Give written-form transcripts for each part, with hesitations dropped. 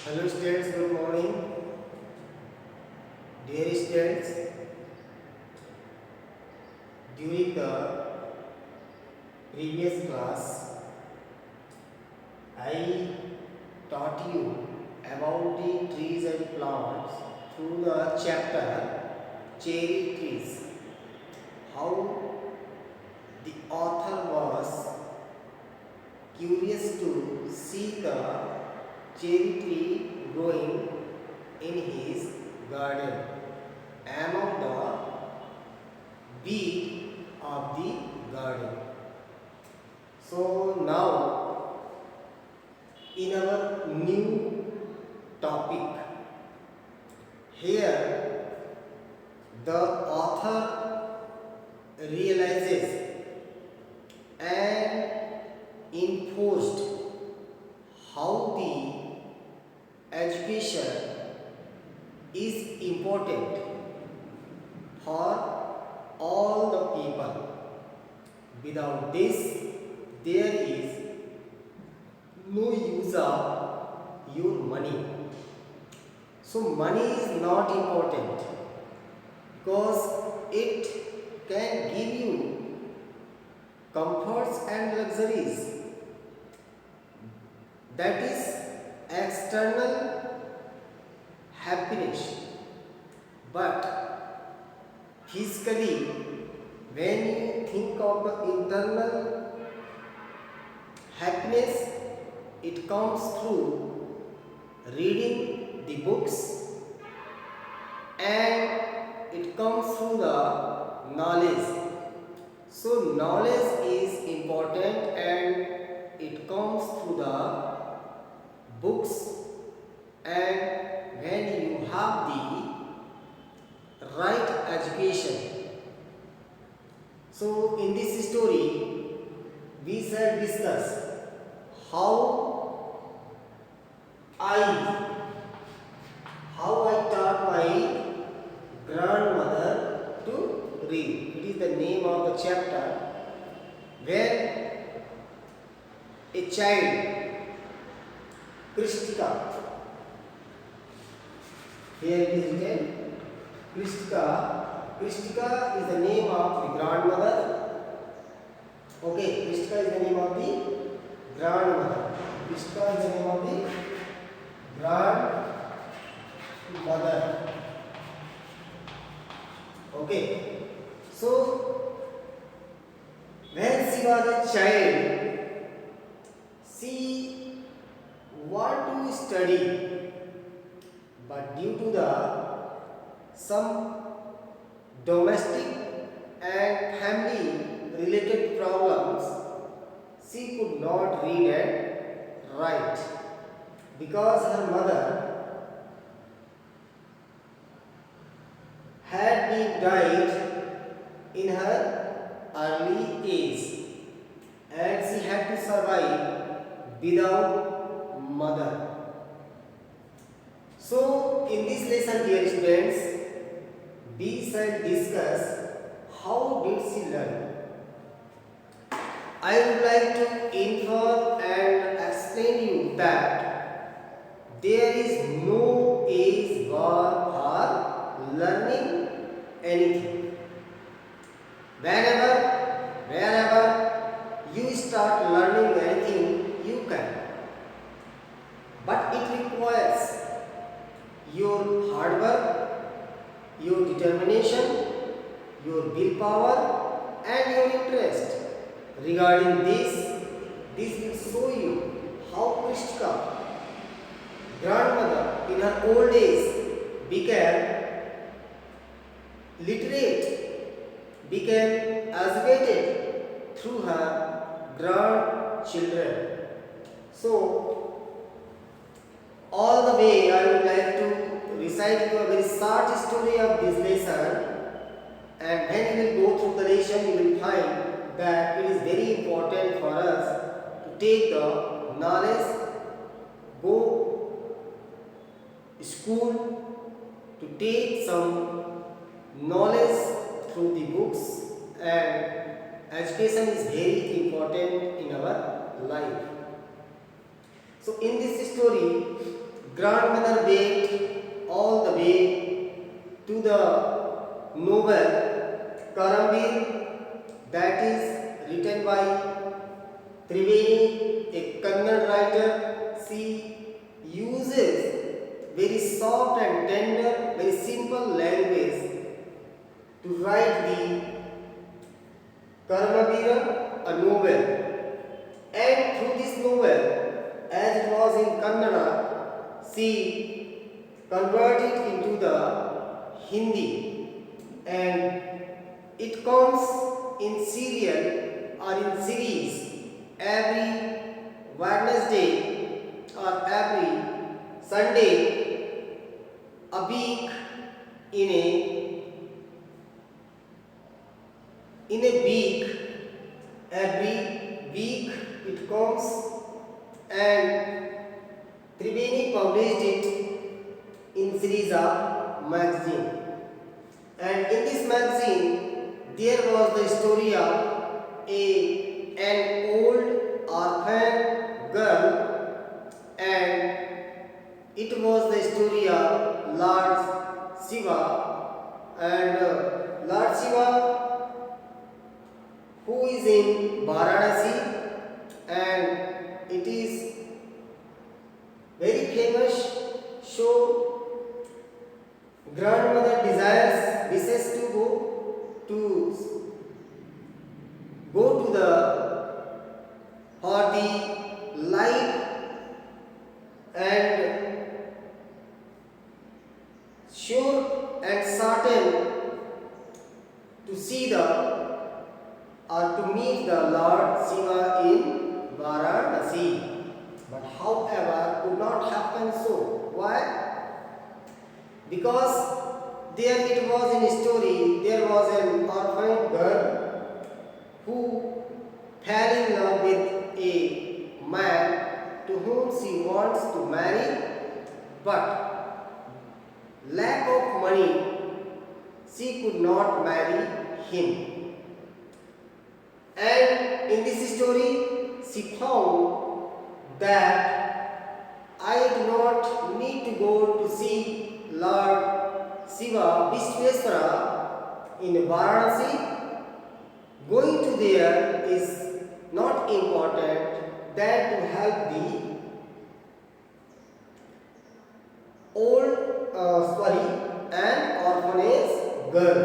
Hello students, good morning. Dear students, during the previous class, I taught you about the trees and plants through the chapter Cherry Trees. How the author was curious to see the cherry tree growing in his garden among the weed of the garden. So now in our new topic, here the author realizes and enforced how the education is important for all the people. Without this, there is no use of your money. So, money is not important because it can give you comforts and luxuries, that is external happiness. But physically, when you think of the internal happiness, it comes through reading the books and it comes through the knowledge. So, knowledge is important and it comes through the books, and when you have the right education. So, in this story, we shall discuss how I taught my grandmother to read. It is the name of the chapter where a child, Kristika, here it is written Kristika. Kristika is the name of the grandmother. Okay, Kristika is the name of the grandmother. Kristika is the name of the grandmother. Okay, so when she was a child, she wanted to study, but due to the some domestic and family related problems, she could not read and write because her mother had been died in her early age and she had to survive without mother. So, in this lesson, dear students, we shall discuss how did she learn. I would like to inform and explain you that there is no age bar for learning anything. Wherever you start learning anything, you can. But it requires your hard work, your determination, your willpower, and your interest. Regarding this will show you how Kristika, grandmother, in her old age became literate, became educated through her grandchildren. So, all the way I would like to recite you a very short story of this lesson, and when you will go through the lesson, you will find that it is very important for us to take the knowledge, go school to take some knowledge through the books, and education is very important in our life. So in this story, grandmother went all the way to the novel Karambir, that is written by Triveni, a Kannada writer. She uses very soft and tender, very simple language to write the Karamabira, a novel. And through this novel, as it was in Kannada, she converted into the Hindi, and it comes in serial or in series every Wednesday or every Sunday, a week in a week, every week it comes, and Triveni published it in series of magazine. And in this magazine there was the story of an old orphan girl, and it was the story of Lord Shiva. And Lord Shiva, who is in Varanasi, and it is very famous show. Grandmother wishes to go to the party light and sure and certain to see the or to meet the Lord Shiva in Varanasi. But however, could not happen so. Why? Because there it was in a story, there was an orphan girl who fell in love with a man to whom she wants to marry, but lack of money, she could not marry him. And in this story, she found that I do not need to go to see Lord Shiva Vishweswara in Varanasi. Going to there is not important than to help the an orphanage girl.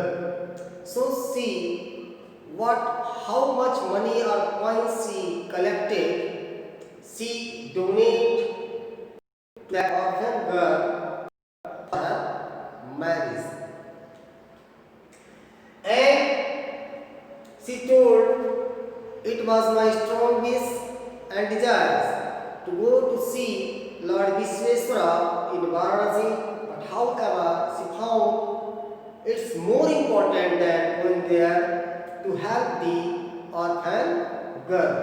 So see how much money or coins she collected, she donated to that orphan girl for her marriage. And she told, it was my strong wish and desires to go to see Lord Vishweswara in Varanasi, but however she found it's more important than going there to help the orphan girl.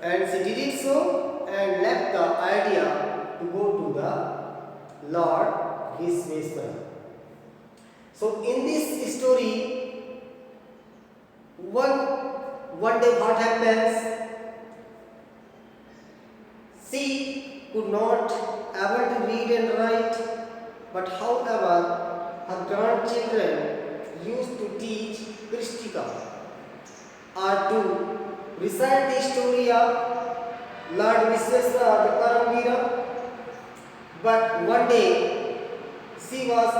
And she did it so and left the idea to go to the Lord Vishweswara. So in this story, one day what happens? She could not able to read and write, but however her grandchildren used to teach Kristika or to recite the story of Lord Vishweswara the Karambira. But one day she was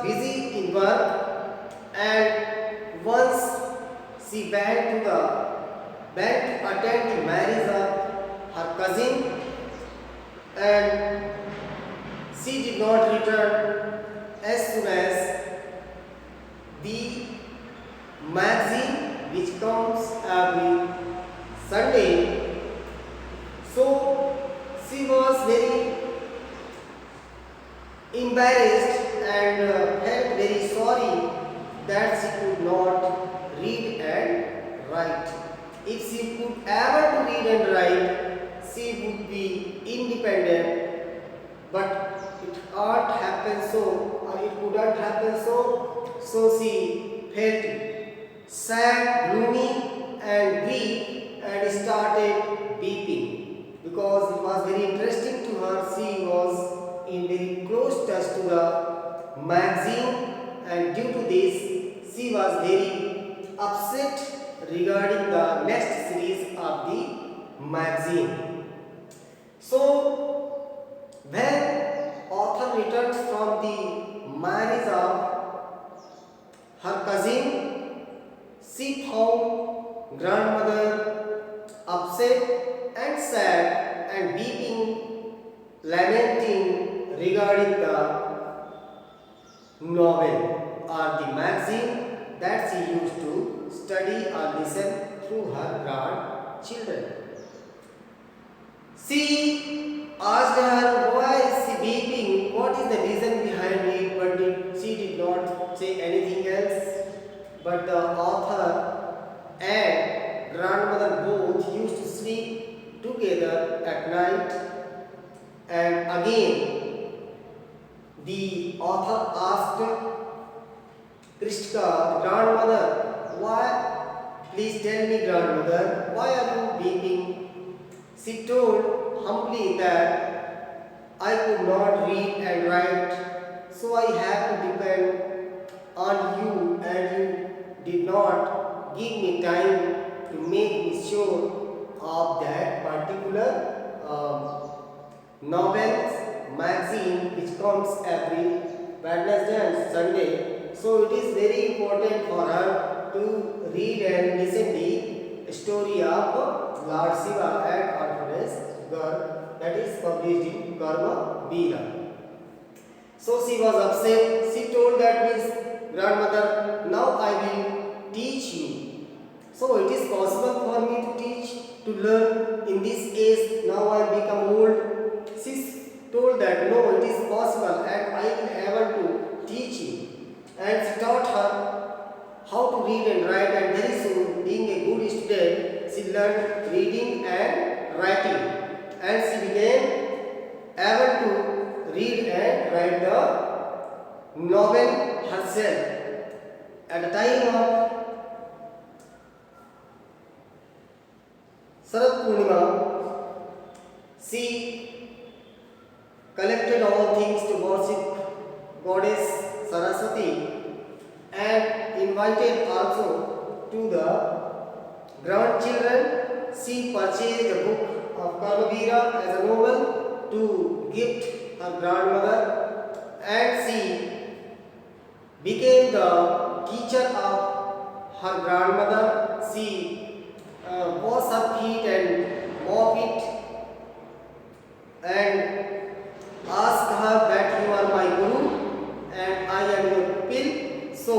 busy in work, and once she went to attend the marriage of her cousin, and she did not return as soon as the magazine which comes every Sunday. So she was very embarrassed and felt very sorry that she could not read and write. If she could ever to read and write, she would be independent, but it can't happen so, or it couldn't happen so. So she felt sad, gloomy and weak and started weeping. was very interesting to her. She was in very close touch to the magazine, and due to this, she was very upset regarding the next series of the magazine. So, when author returns from the marriage of her cousin, she found grandmother upset and sad and weeping, lamenting regarding the novel or the magazine that she used to study or listen through her grandchildren. She asked her why is she weeping, what is the reason behind it, but she did not say anything else. But the author and grandmother both used to sleep together at night, and again the author asked Krishka, grandmother, why? Please tell me, grandmother, why are you weeping? She told humbly that I could not read and write, so I have to depend on you, and you did not give me time to make me sure of that particular novels magazine which comes every Wednesday and Sunday. So it is very important for her to read and listen the story of Lord Shiva and orphanage girl that is published in Karma Veera. So she was upset. She told that his grandmother, now I will teach you. So it is possible for me to teach, to learn in this age. Now I become old. She told that no, it is possible and I will able to teach you. And she taught her how to read and write, and very soon, being a good student, she learned reading and writing. And she became able to read and write the novel herself. At the time of Sharad Purnima, she collected all things to worship goddess Saraswati and invited also to the grandchildren. She purchased a book of Karmavira as a novel to gift her grandmother, and she became the teacher of her grandmother. She washed her feet and mop it and asked her that you are my guru and I am your pupil. So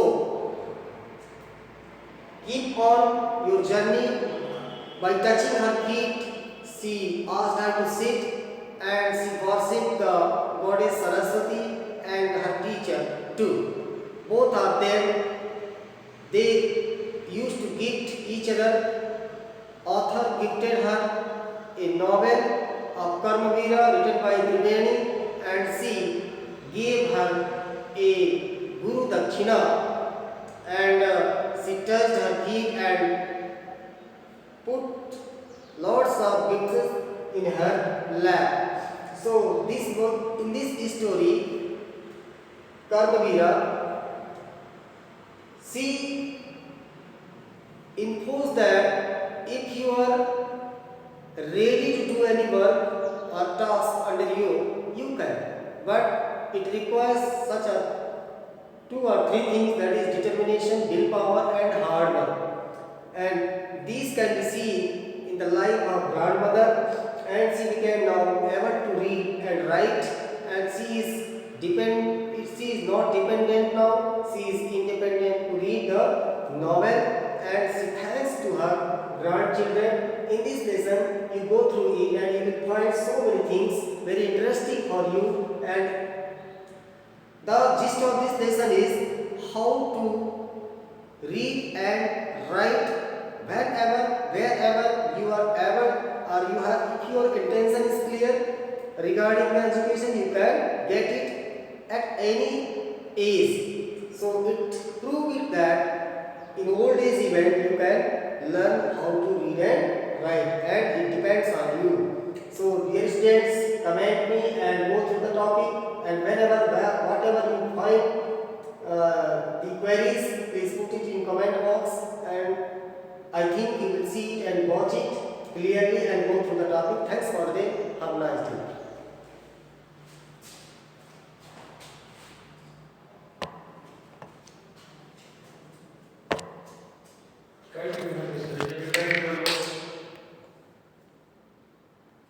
keep on your journey. By touching her feet, she asked her to sit, and she worshipped the goddess Saraswati and her teacher too. Both of them, they used to gift each other. Author gifted her a novel of Karmavira written by Triveni, and she gave her a Guru Dakshina, and she touched her feet and put lots of gifts in her lap. So this book, in this story, Karmavira, she informs that if you are ready to do any work or task under you, you can. But it requires such a 2 or 3 things, that is determination, willpower and hard work. And these can be seen in the life of grandmother, and she became now able to read and write, and she is not dependent now, she is independent to read the novel, and she thanks to her grandchildren. In this lesson, you go through it and you will find so many things very interesting for you, and the gist of this lesson is how to read and write whenever, wherever you are able, or you have, if your intention is clear regarding the education, you can get it at any age. So it proves it that in old age even you can learn how to read and write, and it depends on you. So dear students comment me and go through the topic, and whatever you find the queries, please put it in comment box, and I think you will see it and watch it clearly and go through the topic. Thanks for the day. Have a nice day. Thank you.